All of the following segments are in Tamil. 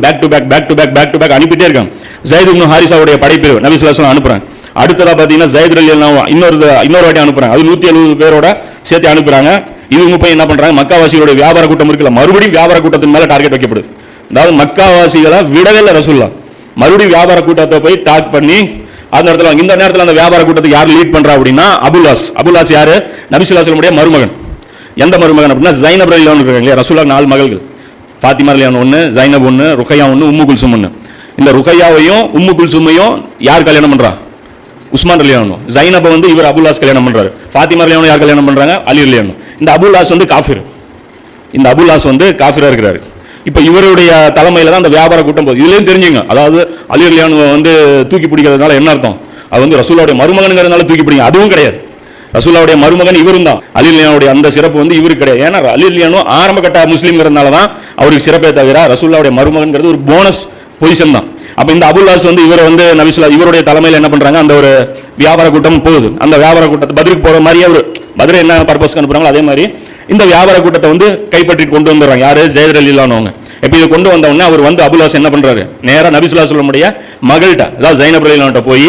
பேக் அனுப்பிட்டே இருக்காங்க. ஜைத் இப்னு ஹாரிசாவுடைய படைப்பிரிவு நபி ஸல்லல்லாஹு அலைஹி வஸல்லம் அனுப்புறாங்க. அடுத்ததா பாத்தீங்கன்னா ஜைத் ரலியல்லாஹு இன்னொரு வாட்டி அனுப்புறாங்க. அது 170 பேரோட சேர்த்து அனுப்புறாங்க. இவங்க போய் என்ன பண்றாங்க, மக்காவாசிகளுடைய வியாபார கூட்டம் இருக்குல்ல, மறுபடியும் வியாபார கூட்டத்தின் மேல டார்கெட் வைக்கப்படுது. அதாவது மக்காவாசிகளை விடவே இல்லை ரசூலுல்லாஹ், மறுபடியும் வியாபார கூட்டத்தை போய் டாக் பண்ணி அந்த இடத்துல இந்த நேரத்தில் அந்த வியாபார கூட்டத்துக்கு யார் லீட் பண்றா அப்படின்னா அபுல்லாஸ் யாரு, நபி ஸல்லல்லாஹு அலைஹி வஸல்லம் மருமகன். எந்த மருமகன் அப்படின்னா ஜைனப் ரலியல்லாஹு இருக்காங்க இல்லையா, ரசூலுல்லாஹ் 4 மகள்கள், ஃபாத்திமா ரலியல்லாஹு ஒன்று, ஜைனப் ஒன்று, ருக்கையா ஒன்று, உம்மு குல்சும் ஒன்று. இந்த ருக்கையாவையும் உம்மு குல்சுமையும் யார் கல்யாணம் பண்றா, உஸ்மான் ரலியல்லாஹு. ஜைனபை வந்து இவர் அபுல்லாஸ் கல்யாணம் பண்றாரு. ஃபாத்திமா ரலியல்லாஹு யார் கல்யாணம் பண்றாங்க, அலி ரலியல்லாஹு. இந்த அபுல்லாஸ் வந்து காஃபிர், இந்த அபுல்லாஸ் வந்து காஃபிரா இருக்கிறாரு. இப்போ இவருடைய தலைமையில தான் அந்த வியாபார கூட்டம் போகுது. இதுலயும் தெரிஞ்சுங்க, அதாவது அலி ரலியல்லாஹு வந்து தூக்கி பிடிக்கிறதுனால என்ன அர்த்தம், அது வந்து ரசூலுல்லாஹ்வுடைய மருமகனுங்கிறதுனால தூக்கி பிடிங்க, அதுவும் கிடையாது. ரசூலுல்லாஹ்வுடைய மருமகன் இவரும் தான். அலி ரலியல்லாஹுடைய அந்த சிறப்பு வந்து இவருக்கு கிடையாது. ஏன்னா அலி ரலியல்லாஹு ஆரம்ப கட்ட முஸ்லீம்ங்கிறதுனால தான் அவருக்கு சிறப்பே தவிர ரசூலுல்லாஹ்வுடைய மருமகன்கிறது ஒரு போனஸ் பொசிஷன் தான். அப்ப இந்த அபுல்லாஸ் வந்து இவர் வந்து நபி ஸல்லல்லாஹு இவருடைய தலைமையில் என்ன பண்றாங்க, அந்த ஒரு வியாபார கூட்டம் போகுது. அந்த வியாபார கூட்டத்தை பதிலுக்கு போற மாதிரியே ஒரு பதில் என்ன பர்பஸ்க்கு அனுப்புறாங்களோ அதே மாதிரி இந்த வியாபார கூட்டத்தை வந்து கைப்பற்றி கொண்டு வந்துடுறாங்க. யாரு, ஜைத் ரலியல்லாஹு அவங்க. இப்போ இதை கொண்டு வந்த உடனே அவர் வந்து அபுல்லாஸ் என்ன பண்றாரு, நேரா நபி ஸல்லல்லாஹு அலைஹி வஸல்லம் மகள்கிட்ட, அதாவது ஜைனப் ரலியல்லாஹு போய்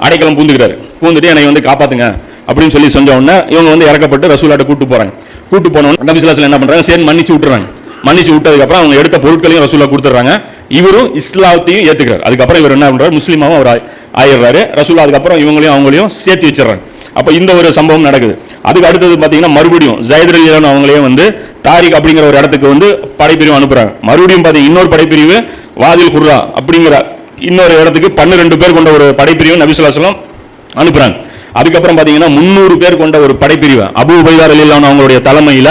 அடைக்கலம் பூந்துக்கிறாரு. பூந்துட்டு என்னை வந்து காப்பாத்துங்க அப்படின்னு சொல்லி சொன்ன உடனே இவங்க வந்து இறக்கப்பட்டு ரசூலுல்லாஹ்ட்ட கூட்டு போறாங்க. கூட்டு போன உடனே நபி ஸல்லல்லாஹு அலைஹி வஸல்லம் என்ன பண்றாங்க, சரி மன்னிச்சு விட்டுறாங்க. மன்னிச்சு விட்டதுக்கு அப்புறம் அவங்க எடுத்த பொருட்களையும் ரசூலுல்லாஹ் கொடுத்துறாங்க. இவரும் இஸ்லாத்தையும் ஏத்துக்கிறார். அதுக்கப்புறம் இவர் என்ன பண்றாரு, முஸ்லீமாவும் அவர் ஆயிடுறாரு. ரசூலுல்லாஹ் அதுக்கப்புறம் இவங்களையும் அவங்களையும் சேர்த்து வச்சிடறாங்க. அப்ப இந்த ஒரு சம்பவம் நடக்குது. அதுக்கு அடுத்தது பாத்தீங்கன்னா மறுபடியும் ஜைத் ரலியல்லாஹு அவங்களையும் வந்து தாரிக் அப்படிங்கிற ஒரு இடத்துக்கு வந்து படைப்பிரிவு அனுப்புறாங்க. மறுபடியும் பாத்தீங்கன்னா இன்னொரு படைப்பிரிவு வாதில் குர்ரா அப்படிங்கிற இன்னொரு இடத்துக்கு 12 பேர் கொண்ட ஒரு படைப்பிரிவு நபி ஸல்லல்லாஹு அலைஹி வஸல்லம் அனுப்புறாங்க. அதுக்கப்புறம் பாத்தீங்கன்னா 300 பேர் கொண்ட ஒரு படைப்பிரிவு அபூ உபைதா ரலியல்லாஹு அவங்களுடைய தலைமையில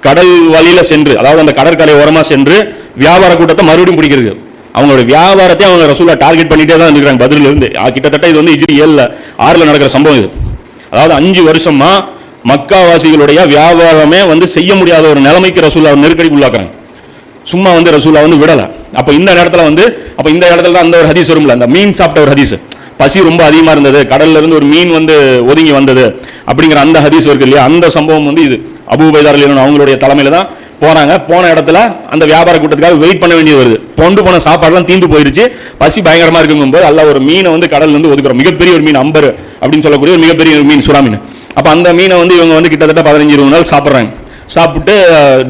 கடல் வழியில சென்று, அதாவது அந்த கடற்கரை ஓரமா சென்று வியாபார கூட்டத்தை மறுபடியும் பிடிக்கிறது. அவங்களுடைய வியாபாரத்தை அவங்க ரசூலுல்லாஹ் டார்கெட் பண்ணிட்டே தான் இருக்காங்க. பதிரில இருந்து கிட்டத்தட்ட இது வந்து ஹிஜ்ரி 7-6 நடக்கிற சம்பவம் இது. அதாவது 5 வருஷமா மக்காவாசிகளுடைய வியாபாரமே வந்து செய்ய முடியாத ஒரு நிலைமைக்கு ரசூலுல்லாஹ் நெருக்கடி உள்ளாக்குறாங்க. சும்மா வந்து ரசூலுல்லாஹ் வந்து விடல. அப்ப இந்த இடத்துல வந்து இந்த இடத்துல தான் அந்த ஒரு ஹதீஸ் வரும்ல, அந்த மீன் சாப்பிட்ட ஒரு ஹதீஸ், பசி ரொம்ப அதிகமா இருந்தது, கடல்ல இருந்து ஒரு மீன் வந்து ஒதுங்கி வந்தது அப்படிங்கிற அந்த ஹதீஸ் இருக்கு இல்லையா, அந்த சம்பவம் வந்து இது அபூ உபைதா ரலியல்லாஹு அவங்களுடைய தலைமையில தான் போறாங்க. போன இடத்துல அந்த வியாபார கூட்டத்துக்காக வெயிட் பண்ண வேண்டியது வருது. கொண்டு போன சாப்பாடுலாம் தீந்து போயிருச்சு, பசி பயங்கரமா இருக்குங்கும் போது அல்லாஹ் ஒரு மீனை வந்து கடல்ல இருந்து ஒதுக்குறோம். மிகப்பெரிய ஒரு மீன், அம்பர் அப்படின்னு சொல்லக்கூடிய ஒரு மிகப்பெரிய ஒரு மீன், சுறா மீன். அப்ப அந்த மீனை வந்து இவங்க வந்து கிட்டத்தட்ட 15-20 நாள் சாப்பிட்றாங்க. சாப்பிட்டு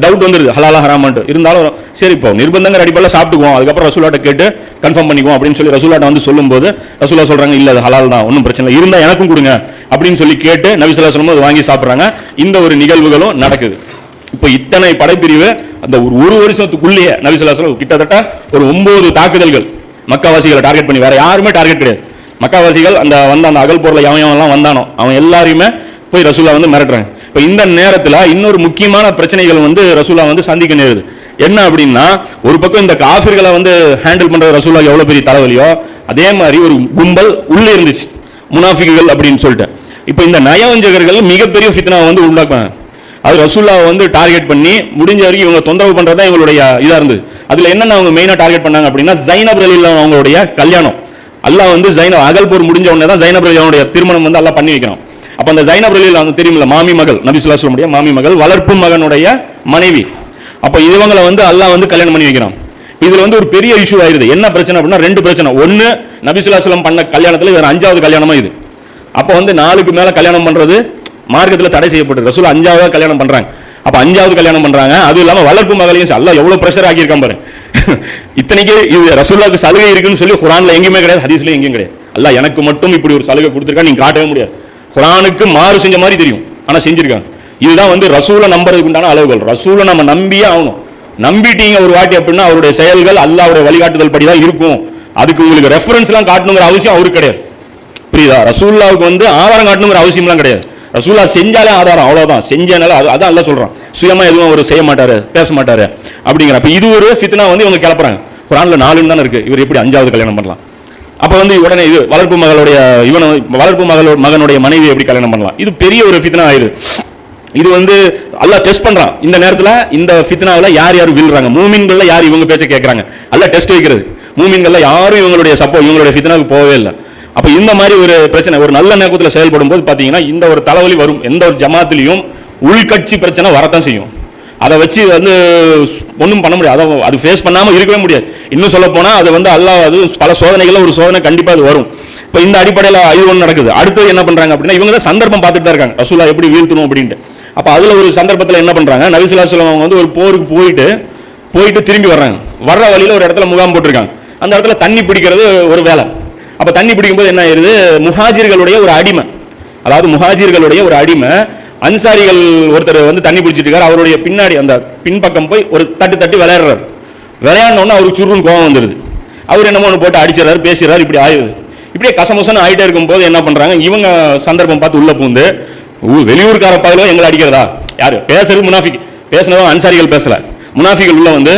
டவுட் வந்துருது ஹலாலா ஹராமான்ட்டு. இருந்தாலும் சரி இப்போ நிர்பந்தங்கிற அடிப்படையில் சாப்பிட்டுக்குவோம், அதுக்கப்புறம் ரசூலுல்லாஹ்ட்ட கேட்டு கன்ஃபார்ம் பண்ணிக்குவோம் அப்படின்னு சொல்லி ரசூலுல்லாஹ்ட்ட வந்து சொல்லும்போது ரசூலுல்லாஹ் சொல்றாங்க, இல்ல அது ஹலால் தான், ஒன்றும் பிரச்சனை இல்லை, இருந்தா எனக்கும் கொடுங்க அப்படின்னு சொல்லி கேட்டு நபி ஸல்லல்லாஹு அலைஹி வஸல்லம் வாங்கி சாப்பிட்றாங்க. இந்த ஒரு நிகழ்வுகளும் நடக்குது. இப்போ இத்தனை படைப்பிரிவு அந்த ஒரு வருஷத்துக்குள்ளேயே நபி ஸல்லல்லாஹு அலைஹி வஸல்லம் கிட்டத்தட்ட ஒரு 9 தாக்குதல்கள் மக்காவாசிகளை டார்கெட் பண்ணி, வேற யாருமே டார்கெட் கிடையாது. மக்காவாசிகள் அந்த அகல் போர்ல எவன் வந்தானோ அவன் எல்லாரையுமே போய் ரசூலுல்லாஹ் வந்து மிரட்டுறாங்க. இப்போ இந்த நேரத்தில் இன்னொரு முக்கியமான பிரச்சனைகள் வந்து ரசூலுல்லாஹ் வந்து சந்திக்க நேருது. என்ன அப்படின்னா, ஒரு பக்கம் இந்த காஃபிர்களை வந்து ஹேண்டில் பண்ற ரசூலுல்லாஹ் எவ்வளவு பெரிய தலைவலியோ அதே மாதிரி ஒரு கும்பல் உள்ளே இருந்துச்சு, முனாஃபிக்குகள் அப்படின்னு சொல்லிட்டு. இப்போ இந்த நயவஞ்சகர்கள் மிகப்பெரிய ஃபித்னாவை வந்து உண்டாக்குவாங்க. அது ரசூலுல்லாஹ் வந்து டார்கெட் பண்ணி முடிஞ்ச வரைக்கும் இவங்க தொந்தரவு பண்றதா இவங்களுடைய இதா இருந்தது. அதுல என்னென்ன அவங்க மெயினா டார்கெட் பண்ணாங்க அப்படின்னா, ஜைனப் ரலியல்லாஹு அவங்களுடைய கல்யாணம். அல்லாஹ் வந்து அகல் போர் முடிஞ்ச உடனே தான் ஜைனப் ரலியல்லாஹுடைய திருமணம் வந்து அல்லாஹ் பண்ணி வைக்கணும். அப்ப அந்த ஜைனப் ரலியல்லாஹு தெரியுமில்ல, மாமி மகள், நபி ஸல்லல்லாஹு அலைஹி வஸல்லம் மாமி மகள், வளர்ப்பு மகனுடைய மனைவி. அப்ப இவங்களை வந்து அல்லாஹ் வந்து கல்யாணம் பண்ணி வைக்கிறான். இதுல வந்து ஒரு பெரிய இஷ்யூ ஆயிருது. என்ன பிரச்சனை அப்படின்னா, 2 பிரச்சனை. ஒன்னு, நபி ஸல்லல்லாஹு அலைஹி வஸல்லம் பண்ண கல்யாணத்துல வேற 5வது கல்யாணமா இது. அப்ப வந்து 4க்கு மேல கல்யாணம் பண்றது மார்க்கத்துல தடை செய்யப்பட்டது. ரசூல் 5வது கல்யாணம் பண்றாங்க. அப்ப 5வது கல்யாணம் பண்றாங்க. அது இல்லாம வளர்ப்பு மகளையும் அல்லாஹ் எவ்வளவு பிரஷர் ஆக்கி இருக்கான் பாரு. இத்தனைக்கு இது ரசூலுல்லாஹ்க்கு சலுகை இருக்குன்னு சொல்லி குர்ஆன்ல எங்கேயுமே கிடையாது, ஹதீஸ்ல எங்கேயும் கிடையாது. அல்லாஹ் எனக்கு மட்டும் இப்படி ஒரு சலுகை கொடுத்திருக்கா, நீங்க காட்டவே முடியாது. குர்ஆனுக்கு மாறு செஞ்ச மாதிரி தெரியும், ஆனா செஞ்சிருக்காங்க. இதுதான் வந்து ரசூலை நம்புறதுக்கு உண்டான அளவுகள். ரசூலை நம்ம நம்பியே ஆகணும். நம்பிட்டீங்க ஒரு வாட்டி அப்படின்னா அவருடைய செயல்கள் அல்லாஹ்வுடைய வழிகாட்டுதல் படிதான் இருக்கும். அதுக்கு உங்களுக்கு ரெஃபரன்ஸ் எல்லாம் காட்டணுங்கிற அவசியம் அவருக்கு கிடையாது. புரியுதா? ரசூலுல்லாஹ்வுக்கு வந்து ஆதாரம் காட்டணுங்கிற அவசியம் எல்லாம் கிடையாது. ரசூலுல்லாஹ் செஞ்சாலே ஆதாரம், அவ்வளவுதான். செஞ்சனால அதான் அல்லாஹ் சொல்றான், சுயமா எதுவும் அவர் செய்ய மாட்டாரு, பேச மாட்டாரு அப்படிங்கிற. அப்ப இது ஒரு ஃபித்னா வந்து இவங்க கிளப்புறாங்க. குர்ஆன்ல 4 தானே இருக்கு, இவர் எப்படி 5வது கல்யாணம் பண்ணலாம்? அப்ப வந்து உடனே இது வளர்ப்பு மகனுடைய மனைவி எப்படி கல்யாணம் பண்ணலாம்? இது பெரிய ஒரு ஃபித்னா ஆயிடுது. இது வந்து அல்லாஹ் டெஸ்ட் பண்றான். இந்த நேரத்துல இந்த ஃபித்னாவுல யார் வீழ்றாங்க, மூமின்கள்ல யார் இவங்க பேச்ச கேட்கறாங்க, அல்லாஹ் டெஸ்ட் வைக்கிறது. மூமின்கள்ல யாரும் இவங்களுடைய இவங்களுடைய ஃபித்னாவுக்கு போகவே இல்லை. அப்ப இந்த மாதிரி ஒரு பிரச்சனை ஒரு நல்ல நேரத்தில் செயல்படும் போது பாத்தீங்கன்னா இந்த ஒரு தலைவலி வரும். எந்த ஒரு ஜமாத்திலையும் உள்கட்சி பிரச்சனை வரத்தான் செய்யும். அதை வச்சு வந்து ஒன்றும் பண்ண முடியாது. அதை அது ஃபேஸ் பண்ணாமல் இருக்கவே முடியாது. இன்னும் சொல்ல போனால் அது வந்து அல்லாஹ் அது பல சோதனைகளில் ஒரு சோதனை கண்டிப்பாக அது வரும். இப்போ இந்த அடிப்படையில் இது ஒன்று நடக்குது. அடுத்தது என்ன பண்ணுறாங்க அப்படின்னா, இவங்க தான் சந்தர்ப்பம் பார்த்துட்டு தான் இருக்காங்க ரசூலா எப்படி வீழ்த்தணும் அப்படின்ட்டு. அப்போ அதில் ஒரு சந்தர்ப்பத்தில் என்ன பண்ணுறாங்க, நபி ஸல்லல்லாஹு அலைஹி வஸல்லம் அவங்க வந்து ஒரு போருக்கு போயிட்டு திரும்பி வர்றாங்க. வர்ற வழியில் ஒரு இடத்துல முகாம் போட்டிருக்காங்க. அந்த இடத்துல தண்ணி பிடிக்கிறது ஒரு வேலை. அப்போ தண்ணி பிடிக்கும்போது என்ன ஆயிருது, முஹாஜிர்களுடைய ஒரு அடிமை, அதாவது முஹாஜிர்களுடைய ஒரு அடிமை அன்சாரிகள் ஒருத்தர் வந்து தண்ணி பிடிச்சிட்டு இருக்காரு. அவருடைய பின்னாடி அந்த பின்பக்கம் போய் ஒரு தட்டி விளையாடுறாரு. விளையாடணுன்னா அவருக்கு சுருன்னு கோவம் வந்துடுது. அவர் என்னமோ ஒன்று போட்டு அடிச்சிடறாரு, பேசுறாரு, இப்படி ஆயிடுது. இப்படியே கசமுசன்னு ஆகிட்டே இருக்கும்போது என்ன பண்ணுறாங்க, இவங்க சந்தர்ப்பம் பார்த்து உள்ளே பூந்து வெளியூர்கார பகலோ எங்களை அடிக்கிறதா, யார் பேசுறது முனாஃபிக், பேசினதும் அன்சாரிகள் பேசல, முனாஃபிகள் உள்ள வந்து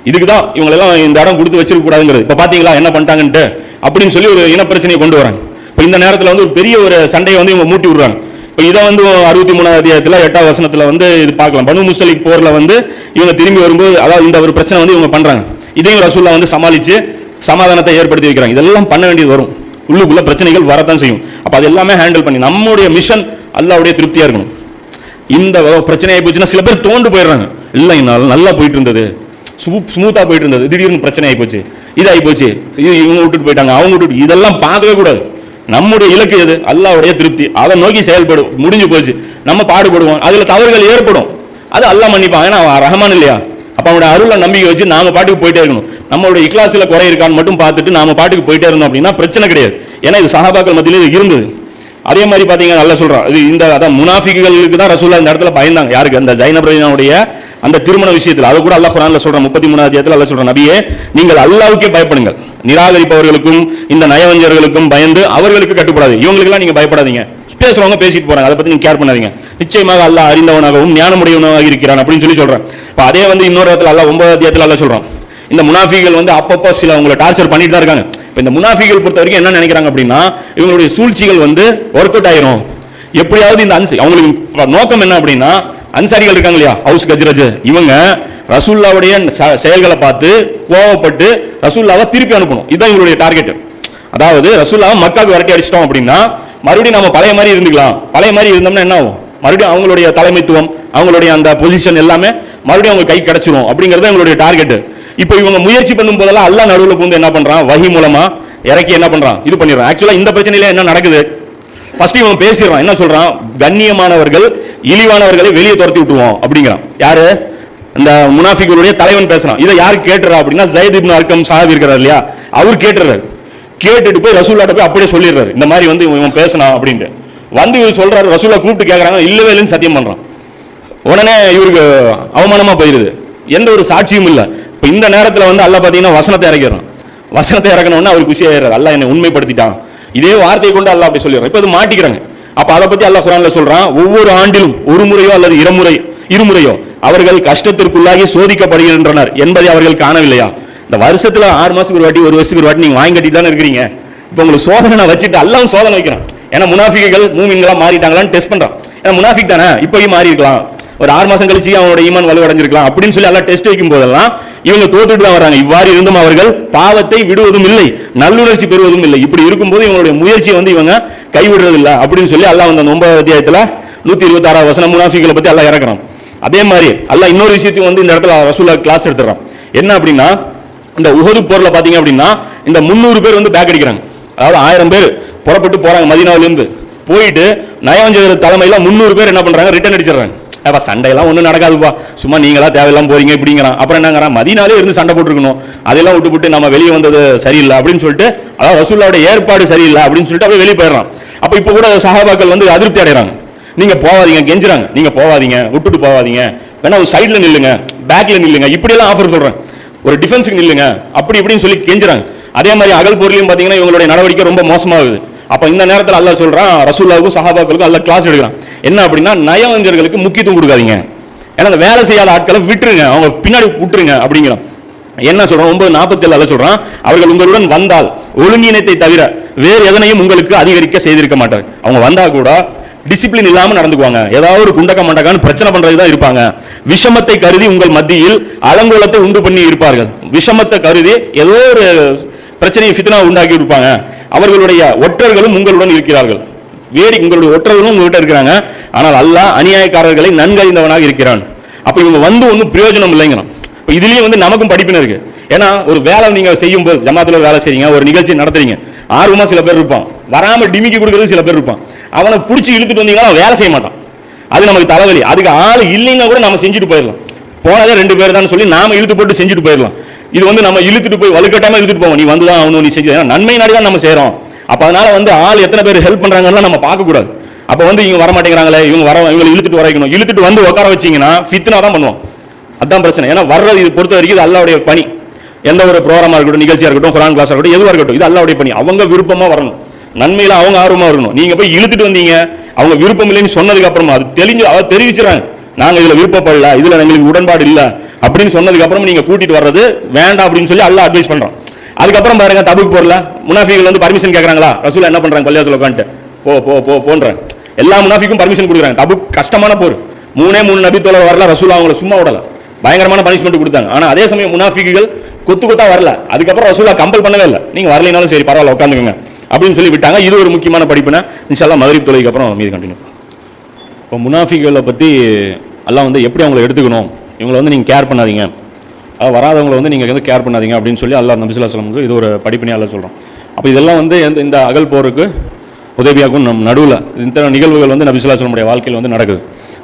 இதுக்கு தான் இவங்களெல்லாம் இந்த இடம் கொடுத்து வச்சிருக்க கூடாதுங்கிறது, இப்போ பார்த்தீங்களா என்ன பண்ணிட்டாங்கன்ட்டு அப்படின்னு சொல்லி ஒரு இனப்பிரச்சனையை கொண்டு வராங்க. இப்போ இந்த நேரத்தில் வந்து ஒரு பெரிய ஒரு சண்டையை வந்து இவங்க மூட்டி விடுறாங்க. இப்போ இதை வந்து 63ஆவது அத்தியாயத்தில் 8ஆவது வசனத்தில் வந்து இது பார்க்கலாம். பனு முஸ்தலிக் போரில் வந்து இவங்க திரும்பி வரும்போது அதாவது இந்த ஒரு பிரச்சனை வந்து இவங்க பண்ணுறாங்க. இதையும் ரசூல்லா வந்து சமாளித்து சமாதானத்தை ஏற்படுத்தி வைக்கிறாங்க. இதெல்லாம் பண்ண வேண்டியது வரும், உள்ளுக்குள்ள பிரச்சனைகள் வரத்தான் செய்யும். அப்போ அது எல்லாமே ஹேண்டில் பண்ணி நம்முடைய மிஷன் அல்லாஹ்வுடைய திருப்தியாக இருக்கணும். இந்த பிரச்சனையை போச்சுன்னா சில பேர் தோண்டு போயிடுறாங்க. இல்லை நல்லா போயிட்டு இருந்தது, ஸ்மூத்தாக போயிட்டு இருந்தது, திடீர்னு பிரச்சனை ஆகி போச்சு, இதாகி போச்சு, இவங்க விட்டுட்டு போயிட்டாங்க, அவங்க விட்டுட்டு, இதெல்லாம் பார்க்கவே கூடாது. நம்முடைய இலக்கு எது, அல்லாஹ்வுடைய திருப்தி, அதை நோக்கி செயல்படும். முடிஞ்சு போச்சு, நம்ம பாடுபடுவோம், அதில் தவறுகள் ஏற்படும், அது அல்லாஹ் மன்னிப்பான். ஏன்னா அவன் ரஹ்மான் இல்லையா? அப்போ அவனுடைய அருளை நம்பிக்கை வச்சு நாம பாட்டுக்கு போயிட்டே இருக்கணும். நம்மளுடைய இக்லாஸில் குறை இருக்கான்னு மட்டும் பார்த்துட்டு நாம பாட்டுக்கு போயிட்டே இருந்தோம் அப்படின்னா பிரச்சனை கிடையாது. ஏன்னா இது சஹாபாக்கள் மத்தியில இது இருந்தது. அதே மாதிரி பார்த்தீங்கன்னா நல்லா சொல்றான், இது இந்த அதான் முனாஃபிகளுக்கு தான் ரசூலுல்லாஹ் இந்த இடத்துல பயந்தாங்க. யாருக்கு? அந்த ஜைனப் ரலியல்லாஹுடைய அந்த திருமண விஷயத்தில். அது கூட அல்லாஹ் குர்ஆன்ல சொல்றான், 33ஆவது அத்தியாயத்தில் அல்லாஹ் சொல்றான், நபியே நீங்கள் அல்லாஹ்வுக்கே பயப்படுங்கள், நிராகரிப்பவர்களுக்கும் இந்த நயவஞ்சர்களுக்கும் பயந்து அவர்களுக்கு கட்டுப்படாது. இவங்களுக்கெல்லாம் நீங்க பயப்படாதீங்க, பேசுறவங்க பேசிட்டு போறாங்க, அதை பத்தி நீங்க கேர் பண்ணாதீங்க, நிச்சயமாக அல்லாஹ் அறிந்தவனாகவும் ஞானமுடையவனாக இருக்கிறான் அப்படின்னு சொல்றான். இப்போ அதே வந்து இன்னொரு இடத்துல அல்லாஹ் 9ஆவது அத்தியாயத்தில் அல்லாஹ் சொல்றான், இந்த முனாஃபிகள் வந்து அப்பப்போ சில அவங்களை டார்ச்சர் பண்ணிட்டு தான் இருக்காங்க. இப்போ இந்த முனாஃபிகள் பொறுத்த வரைக்கும் என்ன நினைக்கிறாங்க அப்படின்னா, இவங்களுடைய சூழ்ச்சிகள் வந்து ஒர்க் அவுட் ஆயிரும், எப்படியாவது இந்த அவங்களுக்கு நோக்கம் என்ன அப்படின்னா, அன்சாரிகள் இருக்காங்க இல்லையா, ஹவுஸ் கஜ்ரஜ், இவங்க ரசூலுல்லாஹ்வுடைய செயல்களை பார்த்து கோவப்பட்டு ரசூலுல்லாஹ்வை திருப்பி அனுப்பணும். இதுதான் இவங்களுடைய டார்கெட். அதாவது ரசூலுல்லாஹ்வை மக்காவுக்கு விரட்டி அடிச்சிட்டோம் அப்படின்னா மறுபடியும் நம்ம பழைய மாதிரி இருந்துக்கலாம். பழைய மாதிரி இருந்தோம்னா என்ன ஆகும், மறுபடியும் அவங்களுடைய தலைமைத்துவம், அவங்களுடைய அந்த பொசிஷன் எல்லாமே மறுபடியும் அவங்க கை கிடைச்சிரும் அப்படிங்கிறது எங்களுடைய டார்கெட். இப்போ இவங்க முயற்சி பண்ணும் போதெல்லாம் அல்லாஹ் நடுவில் பூந்து என்ன பண்றான், வஹி மூலமா இறக்கி என்ன பண்றான், இது பண்ணிடுறான். ஆக்சுவலா இந்த பிரச்சனையில என்ன நடக்குது, ஃபர்ஸ்ட் இவன் பேசிடுறான், என்ன சொல்றான், கண்ணியமானவர்கள் இழிவானவர்களை வெளியே துரத்தி விட்டுருவோம் அப்படிங்கிறான். யாரு? இந்த முனாஃபிகளுடைய தலைவன் பேசுறான். இதை யாரு கேட்டுறா அப்படின்னா, ஸைத் இப்னு அர்கம் சஹாபி இருக்கிறார் இல்லையா, அவர் கேட்டுறாரு. கேட்டுட்டு போய் ரசூலுல்லாஹ்ட்ட போய் அப்படியே சொல்லிடுறாரு, இந்த மாதிரி வந்து இவன் பேசினான் அப்படின்ட்டு. வந்து இவர் சொல்றாரு, ரசூலுல்லாஹ் கூப்பிட்டு கேட்கறாங்க, இல்லவே இல்லைன்னு சத்தியம் பண்றான். உடனே இவருக்கு அவமானமா போயிருது, எந்த ஒரு சாட்சியும் இல்லை. இப்போ இந்த நேரத்தில் வந்து அல்லாஹ் பார்த்தீங்கன்னா வசனத்தை இறக்கிறான். வசனத்தை இறக்கணும்னா அவர் குஷியாகிறார், அல்லாஹ் என்னை உண்மைப்படுத்திட்டான், இதே வார்த்தையை கொண்டு அல்லாஹ் அப்படி சொல்லிடுறான். இப்போ அது மாட்டிக்கிறாங்க. அப்போ அதை பத்தி அல்லாஹ் குர்ஆன்ல சொல்றான், ஒவ்வொரு ஆண்டிலும் ஒரு முறையோ அல்லது இருமுறையோ அவர்கள் கஷ்டத்திற்குள்ளாகி சோதிக்கப்படுகின்றனர் என்பதை அவர்கள் காணவில்லையா? இந்த வருஷத்துல 6 மாசத்துக்கு ஒரு வாட்டி, ஒரு வருஷத்துக்கு ஒரு வாட்டி நீங்க வாங்கி கட்டிட்டு தானே இருக்கிறீங்க. இப்போ உங்களுக்கு சோதனை வச்சுட்டு அல்லாஹ் சோதனை வைக்கிறான். ஏன்னா முனாஃபிகள் மூமின்களா மாறிட்டாங்களான்னு டெஸ்ட் பண்றான். ஏன்னா முனாஃபிக் தானே, இப்போயும் மாறி இருக்கலாம், ஒரு 6 மாசம் கழிச்சு அவனோட ஈமான் வலுவடைஞ்சிருக்கலாம் அப்படின்னு சொல்லி எல்லாம் டெஸ்ட் வைக்கும் போதெல்லாம் இவங்க தோத்துட்டு தான் வராங்க. இவ்வாறு இருந்தும் அவர்கள் பாவத்தை விடுவதும் இல்லை, நல்லுணர்ச்சி பெறுவதும் இல்லை. இப்படி இருக்கும்போது இவங்களுடைய முயற்சியை வந்து இவங்க கைவிடுறது இல்லை அப்படின்னு சொல்லி அல்லாஹ் வந்து 9ஆவது அத்தியாயத்தில் 126ஆவது வசனம் முனாஃபிகளை பத்தி அல்லாஹ் இறக்குறான். அதே மாதிரி அல்லாஹ் இன்னொரு விஷயத்தையும் வந்து இந்த இடத்துல ரசூலுல்லாஹ் கிளாஸ் எடுத்துறான். என்ன அப்படின்னா, இந்த உஹது போர்ல பாத்தீங்க அப்படின்னா இந்த 300 பேர் வந்து பேக் அடிக்கிறாங்க. அதாவது 1000 பேர் புறப்பட்டு போறாங்க மதீனாவிலிருந்து, போயிட்டு நயவஞ்சகர் தலைமையில 300 பேர் என்ன பண்றாங்க, ரிட்டர்ன் அடிச்சிடறாங்க. அப்ப சண்டையெல்லாம் ஒன்றும் நடக்காதுப்பா, சும்மா நீங்களா தேவையெல்லாம் போறீங்க இப்படிங்கிறான். அப்புறம் என்னங்கிறான், மதீனாலே இருந்து சண்டை போட்டுருக்கணும், அதெல்லாம் விட்டு நம்ம வெளியே வந்தது சரியில்லை அப்படின்னு சொல்லிட்டு, அதாவது ரசூலுல்லாஹ்வுடைய ஏற்பாடு சரியில்லை அப்படின்னு சொல்லிட்டு அப்படியே வெளியே போயிடுறான். அப்ப இப்ப கூட சஹாபாக்கள் வந்து அதிருப்தி அடைகிறாங்க, நீங்க போவாதீங்க, கெஞ்சுறாங்க, நீங்க போவாதீங்க, விட்டுட்டு போவாதீங்க, வேணா ஒரு சைட்ல நில்லுங்க, பேக்ல நில்லுங்க, இப்படியெல்லாம் ஆஃபர் சொல்றாங்க, ஒரு டிஃபென்ஸுக்கு நில்லுங்க அப்படி இப்படின்னு சொல்லி கெஞ்சுறாங்க. அதே மாதிரி அகல் போர்லையும் பாத்தீங்கன்னா இவங்களுடைய நடவடிக்கை ரொம்ப மோசமாகுது. அப்ப இந்த நேரத்தில் அல்லாஹ் சொல்றான், ரசூலுல்லாஹ்வுக்கும் சஹாபாக்களுக்கும் அல்லாஹ் கிளாஸ் எடுக்கிறான். என்ன அப்படின்னா, நயவஞ்சர்களுக்கு முக்கியத்துவம் கொடுக்காதீங்க, ஏன்னா அந்த வேலை செய்யாத ஆட்களை விட்டுருங்க, அவங்க பின்னாடி விட்டுருங்க அப்படிங்கிறான். என்ன சொல்றான், 9:47 அல்லாஹ் சொல்றான், அவர்கள் உங்களுடன் வந்தால் ஒழுங்கினத்தை தவிர வேறு எதனையும் உங்களுக்கு அதிகரிக்க செய்திருக்க மாட்டார். அவங்க வந்தா கூட டிசிப்ளின் இல்லாம நடந்துக்குவாங்க, ஏதாவது ஒரு குண்டக்க மண்டக்கான்னு பிரச்சனை பண்றதுதான் இருப்பாங்க. விஷமத்தை கருதி உங்கள் மத்தியில் அலங்கோலத்தை உண்டு பண்ணி இருப்பார்கள். விஷமத்தை கருதி ஏதோ ஒரு பிரச்சனையை ஃபித்னா உண்டாக்கி இருப்பாங்க. அவர்களுடைய ஒற்றர்களும் உங்களுடன் இருக்கிறார்கள், உங்களுடைய ஒற்றர்களும் உங்கள்கிட்ட இருக்கிறாங்க. ஆனால் அல்லாஹ் அநியாயக்காரர்களை நன்கறிந்தவனாக இருக்கிறான். அப்போ இவங்க வந்து ஒன்றும் பிரயோஜனம் இல்லைங்கிறோம். இப்போ இதுலேயும் வந்து நமக்கும் படிப்பின இருக்கு. ஏன்னா ஒரு வேலை நீங்கள் செய்யும் போது ஜமாத்தில் வேலை செய்றீங்க, ஒரு நிகழ்ச்சி நடத்துறீங்க, ஆர்வமாக சில பேர் இருப்பான், வராமல் டிமிக்கி கொடுக்குறது சில பேர் இருப்பான். அவனை பிடிச்சி இழுத்துட்டு வந்தீங்கன்னா வேலை செய்ய மாட்டான், அது நமக்கு தலைவலி. அதுக்கு ஆள் இல்லைன்னா கூட நம்ம செஞ்சுட்டு போயிடலாம், போனதே 2 பேர் தான் சொல்லி நாம இழுத்து போட்டு செஞ்சுட்டு போயிடலாம். இது வந்து நம்ம இழுத்துட்டு போய் வலுக்கட்டாமல் இழுத்துட்டு போவோம், நீ வந்து தான் ஆகணும், நீ செஞ்சு, நன்மை நாடி தான் நம்ம செய்கிறோம். அப்போ அதனால வந்து ஆள் எத்தனை பேர் ஹெல்ப் பண்ணுறாங்கன்னா நம்ம பார்க்கக்கூடாது. அப்போ வந்து இவங்க வர மாட்டேங்கிறாங்களே, இவங்களை இழுத்துட்டு வரைக்கணும், இழுத்துட்டு வந்து உட்கார வச்சிங்கன்னா ஃபித்னா தான் பண்ணுவோம். அதுதான் பிரச்சனை. ஏன்னா வர்றது இது பொறுத்த வரைக்கும் இது அல்லாஹ்வுடைய பணி. எந்த ஒரு ப்ரோக்ராமாக இருக்கட்டும், நிகழ்ச்சியாக இருக்கட்டும், குர்ஆன் கிளாஸாக இருக்கட்டும், எதுவாக இருக்கட்டும், இது அல்லாஹ்வுடைய பணி. அவங்க விருப்பமாக வரணும், நன்மையில அவங்க ஆர்வமாக இருக்கணும். நீங்கள் போய் இழுத்துட்டு வந்தீங்க, அவங்க விருப்பம் இல்லைன்னு சொன்னதுக்கு அப்புறமா அது தெரிவிச்சுறாங்க, நாங்கள் இதில் விருப்பப்படல, இதில் எங்களுக்கு உடன்பாடு இல்லை அப்படின்னு சொன்னதுக்கு அப்புறம் நீங்கள் கூட்டிட்டு வர்றது வேண்டாம் அப்படின்னு சொல்லி அல்லாஹ் அட்வைஸ் பண்ணுறோம். அதுக்கப்புறம் பாருங்க, தபுக் போர்ல முனாஃபிகள் வந்து பர்மிஷன் கேட்குறாங்களா, ரசூல் என்ன பண்ணுறாங்க, பள்ளியாசல் உட்காந்துட்டு போன்றாங்க. எல்லா முனாஃபிக்கும் பர்மிஷன் கொடுக்குறாங்க. தபுக் கஷ்டமான போர், 3 நபித்தோழர் வரல, ரசூல் அவங்கள சும்மா விடல, பயங்கரமான பனிஷ்மெண்ட் கொடுத்தாங்க. ஆனால் அதே சமயம் முனாஃபிகள் கொத்தா வரல. அதுக்கப்புறம் ரசூலா கம்பல் பண்ணவே இல்லை, நீங்கள் வரலைனாலும் சரி பரவாயில்ல உட்காந்துக்கோங்க அப்படின்னு சொல்லி விட்டாங்க. இது ஒரு முக்கியமான படிப்புனா இன்ஷா அல்லாஹ் மக்ரிப் தொழுகைக்கு அப்புறம் மீது கண்டினியூ. இப்போ முனாஃபிகளை பற்றி அல்லாஹ் வந்து எப்படி அவங்களை எடுத்துக்கணும், இவங்களை வந்து நீங்கள் கேர் பண்ணாதீங்க, வராதவங்களை வந்து நீங்கள் வந்து கேர் பண்ணாதீங்க அப்படின்னு சொல்லி அல்லாஹ் நபி ஸல்லல்லாஹு அலைஹி வஸல்லம் இது ஒரு படிப்பினை அல்லாஹ் சொல்கிறோம். அப்போ இதெல்லாம் வந்து இந்த அகல் போருக்கு உதவியாகும் நம் நடுவில் இந்த நிகழ்வுகள் வந்து நபி ஸல்லல்லாஹு அலைஹி வஸல்லம் வாழ்க்கையில் வந்து நடக்குது.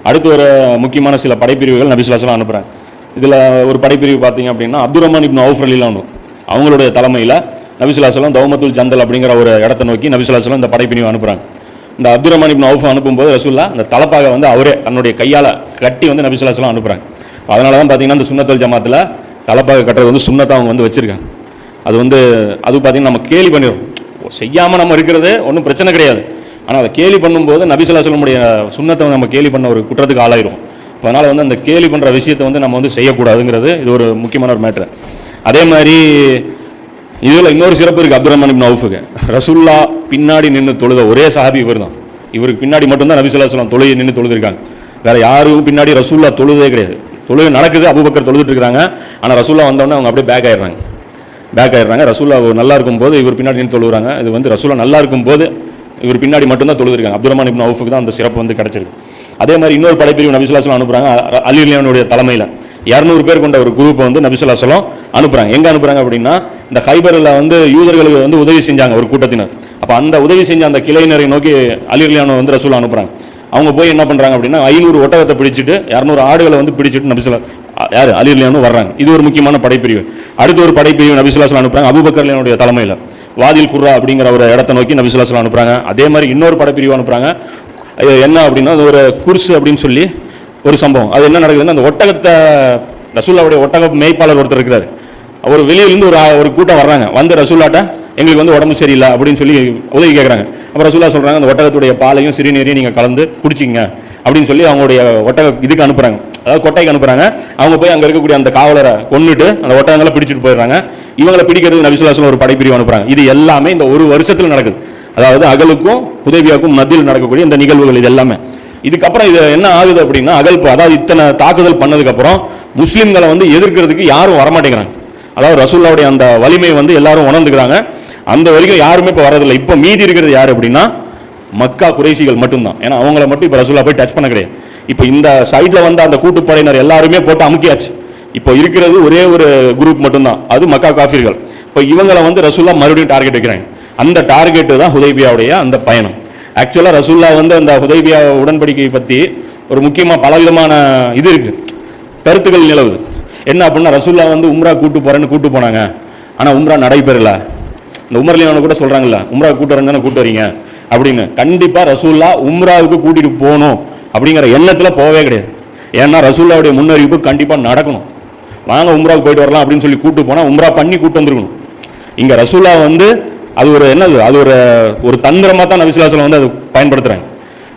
அடுத்து ஒரு முக்கியமான சில படைப்பிரிவுகள் நபி ஸல்லல்லாஹு அலைஹி வஸல்லம் அனுப்புகிறாங்க. இதில் ஒரு படைப்பிரிவு பார்த்தீங்க அப்படின்னா அப்துர் ரஹ்மான் இப்னு அவுஃப் ரலியல்லாஹு அன்ஹு அவங்களுடைய தலைமையில் நபி ஸல்லல்லாஹு அலைஹி வஸல்லம் தௌமத்துல் ஜந்தல் அப்படிங்கிற ஒரு இடத்தை நோக்கி நபி ஸல்லல்லாஹு அலைஹி வஸல்லம் இந்த படைப்பிரிவு அனுப்புகிறாங்க. இந்த அப்துர் ரஹ்மான் இப்னு அவுஃப் அனுப்பும்போது ரசூலுல்லாஹ் அந்த தலப்பாக வந்து அவரே தன்னுடைய கையால் கட்டி வந்து நபி ஸல்லல்லாஹு அலைஹி வஸல்லம் அனுப்புகிறாங்க. அதனால தான் பார்த்தீங்கன்னா இந்த சுன்னத்துல் ஜமாத்தில் தலப்பாக கட்டுறது வந்து சுன்னத்தை அவங்க வந்து வச்சுருக்காங்க. அது வந்து அது பார்த்தீங்கன்னா நம்ம கேலி பண்ணிடுறோம், செய்யாமல் நம்ம இருக்கிறது ஒன்றும் பிரச்சனை கிடையாது. ஆனால் அதை கேலி பண்ணும்போது நபி ஸல்லல்லாஹு அலைஹி வஸல்லம் சுன்னத்தை நம்ம கேலி பண்ண ஒரு குற்றத்துக்கு ஆளாயிரும். அதனால் வந்து அந்த கேலி பண்ணுற விஷயத்தை வந்து நம்ம வந்து செய்யக்கூடாதுங்கிறது இது ஒரு முக்கியமான ஒரு மேட்ரு. அதே மாதிரி இதில் இன்னொரு சிறப்பு இருக்குது அப்துர் ரஹ்மான் இப்னு அவுஃபுக்கு. ரசூல்லா பின்னாடி நின்று தொழுத ஒரே சஹாபி இவர் தான். இவருக்கு பின்னாடி மட்டும்தான் நபி ஸல்லல்லாஹு அலைஹி வஸல்லம் தொழுகை நின்று தொழுதுருக்காங்க. வேறு யாரும் பின்னாடி ரசூல்லா தொழுதே கிடையாது. தொழுகை நடக்குது, அபூபக்கர் தொழுதுட்டு இருக்கிறாங்க, ஆனால் ரசூல்லா வந்தோடனே அவங்க அப்படியே பேக் ஆயிடுறாங்க. ரசூல்லா நல்லா இருக்கும்போது இவர் பின்னாடி நின்று தொழுகிறாங்க. இது வந்து ரசூல்லா நல்லா இருக்கும்போது இவர் பின்னாடி மட்டும்தான் தொழுதுருக்காங்க. அப்துர் ரஹ்மான் இப்னு அவுஃபுக்கு தான் அந்த சிறப்பு வந்து கிடச்சிருக்கு. அதே மாதிரி இன்னொரு படைப்பிரிவு நபி ஸல்லல்லாஹு அலைஹி வஸல்லம் அனுப்புகிறாங்க. அலி ரலியல்லாஹு தலைமையில் 200 பேர் கொண்ட ஒரு குரூப்பை வந்து நபி ஸல்லல்லாஹு அலைஹி வஸல்லம் அனுப்புகிறாங்க. எங்கே அனுப்புகிறாங்க அப்படின்னா இந்த ஹைபரில் வந்து யூதர்களுக்கு வந்து உதவி செஞ்சாங்க ஒரு கூட்டத்தினர். அப்போ அந்த உதவி செஞ்ச அந்த கிளையினரை நோக்கி அலி ரலியல்லாஹு வந்து ரசூல் அனுப்புகிறாங்க. அவங்க போய் என்ன பண்ணுறாங்க அப்படின்னா 500 ஒட்டகத்தை பிடிச்சிட்டு 200 ஆடுகளை வந்து பிடிச்சிட்டு நபி ஸல்லல்லாஹு யார் அலி ரலியல்லாஹு வர்றாங்க. இது ஒரு முக்கியமான படைப்பிரிவு. அடுத்த ஒரு படைப்பிரிவு நபி ஸல்லல்லாஹு அலைஹி வஸல்லம் அனுப்புகிறாங்க அபூபக்கர் ரலியல்லாஹுடைய தலைமையில் வாதில் குர்ரா அப்படிங்கிற ஒரு இடத்தை நோக்கி நபி ஸல்லல்லாஹு அலைஹி வஸல்லம் அனுப்புகிறாங்க. அதே மாதிரி இன்னொரு படைப்பிரிவு அனுப்புகிறாங்க. என்ன அப்படின்னா அது ஒரு குர்ஸ் அப்படின்னு சொல்லி ஒரு சம்பவம். அது என்ன நடக்குதுன்னா அந்த ஒட்டகத்தை ரசூல்லாவுடைய ஒட்டக மேய்ப்பாளர் ஒருத்தர் இருக்கிறார், அவர் வெளியிலேருந்து ஒரு கூட்டம் வர்றாங்க. வந்து ரசூல்லாட்ட எங்களுக்கு வந்து உடம்பு சரியில்லை அப்படின்னு சொல்லி உதவி கேட்குறாங்க. அப்போ ரசூல்லா சொல்கிறாங்க அந்த ஒட்டகத்துடைய பாலையும் சிறுநீரையும் நீங்கள் கலந்து குடிச்சிங்க அப்படின்னு சொல்லி அவங்களுடைய ஒட்டக இதுக்கு அனுப்புகிறாங்க, அதாவது கொட்டைக்கு அனுப்புகிறாங்க. அவங்க போய் அங்கே இருக்கக்கூடிய அந்த காவலரை கொன்னுட்டு அந்த ஒட்டகங்களை பிடிச்சிட்டு போயிடுறாங்க. இவங்களை பிடிக்கிறது நபி ஸல்லல்லாஹு அலைஹி வஸல்லம் ஒரு படைப்பிரிவு அனுப்புகிறாங்க. இது எல்லாமே இந்த ஒரு வருஷத்தில் நடக்குது. அதாவது அகலுக்கும் ஹுதைபியாவுக்கும் மத்தியில் நடக்கக்கூடிய இந்த நிகழ்வுகள் இது எல்லாமே. இதுக்கப்புறம் இது என்ன ஆகுது அப்படின்னா அகல் அதாவது இத்தனை தாக்குதல் பண்ணதுக்கப்புறம் முஸ்லீம்களை வந்து எதிர்க்கிறதுக்கு யாரும் வரமாட்டேங்கிறாங்க. அதாவது ரசூல்லாவுடைய அந்த வலிமை வந்து எல்லாரும் உணர்ந்துக்கிறாங்க. அந்த வரைக்கும் யாருமே இப்போ வரதில்லை. இப்போ மீதி இருக்கிறது யார் அப்படின்னா மக்கா குறைசிகள் மட்டும்தான். ஏன்னா அவங்கள மட்டும் இப்போ ரசூல்லா போய் டச் பண்ண கிடையாது. இப்போ இந்த சைடில் வந்து அந்த கூட்டுப்படையினர் எல்லாருமே போட்டு அமுக்கியாச்சு. இப்போ இருக்கிறது ஒரே ஒரு குரூப் மட்டும்தான், அது மக்கா காஃபிர்கள். இப்போ இவங்களை வந்து ரசூல்லா மறுபடியும் டார்கெட் வைக்கிறாங்க. அந்த டார்கெட்டு தான் ஹுதைபியாவுடைய அந்த பயணம். ஆக்சுவலாக ரசூல்லா வந்து அந்த ஹுதைபியா உடன்படிக்கை பற்றி ஒரு முக்கியமாக பலவிதமான இது இருக்குது, கருத்துக்கள் நிலவுது. என்ன அப்படின்னா ரசூல்லா வந்து உம்ரா கூட்டு போனாங்க, ஆனால் உம்ரா நடைபெறல. இந்த உமர்லியான கூட சொல்கிறாங்கல்ல, உம்ரா கூட்டு வரேன் தானே கூட்டு வரீங்க அப்படின்னு. கண்டிப்பாக ரசூல்லா உம்ராவுக்கு கூட்டிகிட்டு போகணும் அப்படிங்கிற எண்ணத்தில் போகவே கிடையாது. ஏன்னா ரசூல்லாவுடைய முன்னறிவிப்பு கண்டிப்பாக நடக்கணும். வாங்க உம்ராவுக்கு போயிட்டு வரலாம் அப்படின்னு சொல்லி கூட்டு போனால் உம்ரா பண்ணி கூட்டு வந்துருக்கணும். இங்கே ரசூல்லா வந்து அது ஒரு என்னது, அது ஒரு தந்திரமாக தான் நபி ஸல்லல்லாஹு அலைஹி வஸல்லம் வந்து அது பயன்படுத்துகிறாங்க.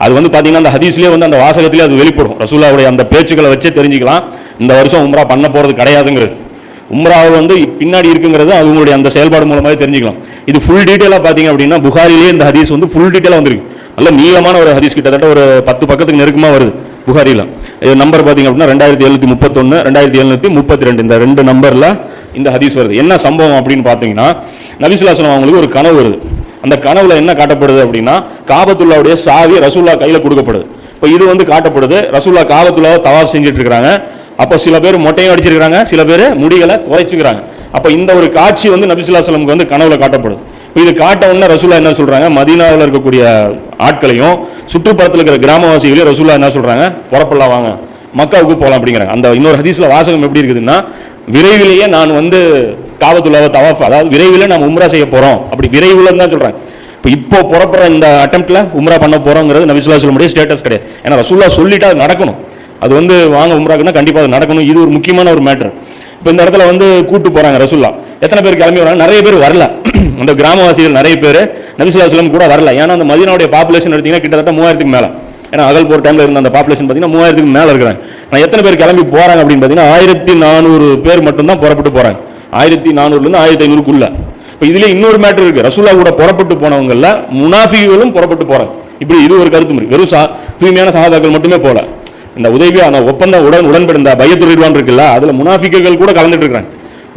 அது வந்து பார்த்தீங்கன்னா அந்த ஹதீஸ்லேயே வந்து அந்த வாசகத்திலே அது வெளிப்படும். ரசூல்லாவுடைய அந்த பேச்சுக்களை வச்சே தெரிஞ்சுக்கலாம் இந்த வருஷம் உம்ரா பண்ண போகிறது கிடையாதுங்கிறது. உம்ராவை வந்து பின்னாடி இருக்குங்கிறது அவங்களுடைய அந்த செயல்பாடு மூலமாகவே தெரிஞ்சுக்கலாம். இது ஃபுல் டீட்டெயிலாக பார்த்தீங்க அப்படின்னா புகாரிலேயே இந்த ஹதீஸ் வந்து ஃபுல் டீட்டெயிலாக வந்துருக்கு. நல்ல நீளமான ஒரு ஹதீஸ், கிட்டத்தட்ட ஒரு 10 பக்கத்துக்கு நெருக்கமாக வருது புகாரியில். நம்பர் பார்த்தீங்க அப்படின்னா 2731 2732 இந்த 2 நம்பரில் இந்த ஹதீஸ் வருது. என்ன சம்பவம் அப்படின்னு பார்த்தீங்கன்னா நபி ஸல்லல்லாஹு அலைஹி வஸல்லம் அவங்களுக்கு ஒரு கனவு வருது. அந்த கனவுல என்ன காட்டப்படுது அப்படின்னா காபத்துல்லாவுடைய சாவி ரசூல்லா கையில் கொடுக்கப்படுது. இப்போ இது வந்து காட்டப்படுது, ரசூல்லா காபத்துல்லாவை தவாஃப் செஞ்சுட்டு இருக்கிறாங்க. அப்போ சில பேர் மொட்டையும் அடிச்சிருக்காங்க, சில பேர் முடிகளை குறைச்சிக்கிறாங்க. அப்போ இந்த ஒரு காட்சி வந்து நபி ஸல்லல்லாஹு அலைஹி வஸல்லம் வந்து கனவுல காட்டப்படும். இது காட்ட உடனே ரசூலுல்லாஹ் என்ன சொல்றாங்க, மதீனாவில் இருக்கக்கூடிய ஆட்களையும் சுற்றுப்புறத்தில் இருக்கிற கிராமவாசிகளையும் ரசூலுல்லாஹ் என்ன சொல்றாங்க, புறப்படலாம் வாங்க மக்காவுக்கு போகலாம் அப்படிங்கிறாங்க. அந்த இன்னொரு ஹதீஸ்ல வாசகம் எப்படி இருக்குதுன்னா, விரைவிலேயே நான் வந்து காபத்துல்லாஹ் தவாஃப், அதாவது விரைவில் நாம் உம்ரா செய்ய போறோம், அப்படி விரைவில் தான் சொல்றாங்க. இப்போ புறப்படுற இந்த அட்டெம்ப்ட்ல உம்ரா பண்ண போறோங்கிறது நபி ஸல்லல்லாஹு அலைஹி வஸல்லம் ஸ்டேட்டஸ் கிடையாது. ஏன்னா ரசூலுல்லாஹ் சொல்லிட்டா அது நடக்கணும். அது வந்து வாங்க உம்ராக்குன்னா கண்டிப்பாக அது நடக்கணும். இது ஒரு முக்கியமான ஒரு மேட்டர். இப்போ இந்த இடத்துல வந்து கூட்டு போறாங்க ரசூலுல்லாஹ். எத்தனை பேர் கிளம்பி வராங்க? நிறைய பேர் வரல. அந்த கிராமவாசிகள் நிறைய பேர் நபி ஸல்லல்லாஹு அலைஹி வஸல்லம் கூட வரல. ஏன்னா அந்த மதீனாவுடைய பாப்புலேஷன் எடுத்தீங்கன்னா கிட்டத்தட்ட 3000க்கு மேல. ஏன்னா அகல் போர் டைம்ல இருந்த அந்த பாப்புலேஷன் பார்த்தீங்கன்னா 3000க்கு மேல இருக்கிறாங்க. நான் எத்தனை பேர் கிளம்பி போறாங்க அப்படின்னு பார்த்தீங்கன்னா 1400 பேர் மட்டும் தான் புறப்பட்டு போறாங்க. 1400லேருந்து 1500க்குள்ள. இப்போ இதுல இன்னொரு மேட்டர் இருக்கு. ரசூலுல்லாஹ் கூட புறப்பட்டு போனவங்கல்ல முனாஃபிகளும் புறப்பட்டு போறாங்க. இப்படி இது ஒரு கருத்து முறை. வெறும் தூய்மையான சஹாபாக்கள் மட்டுமே போல. இந்த உதவியா அந்த ஒப்பந்த உடன்படி இந்த பையத்துல் ரிட்வான் இருக்குல்ல, அதுல முனாஃபிக்குகள் கூட கலந்துட்டு இருக்காங்க.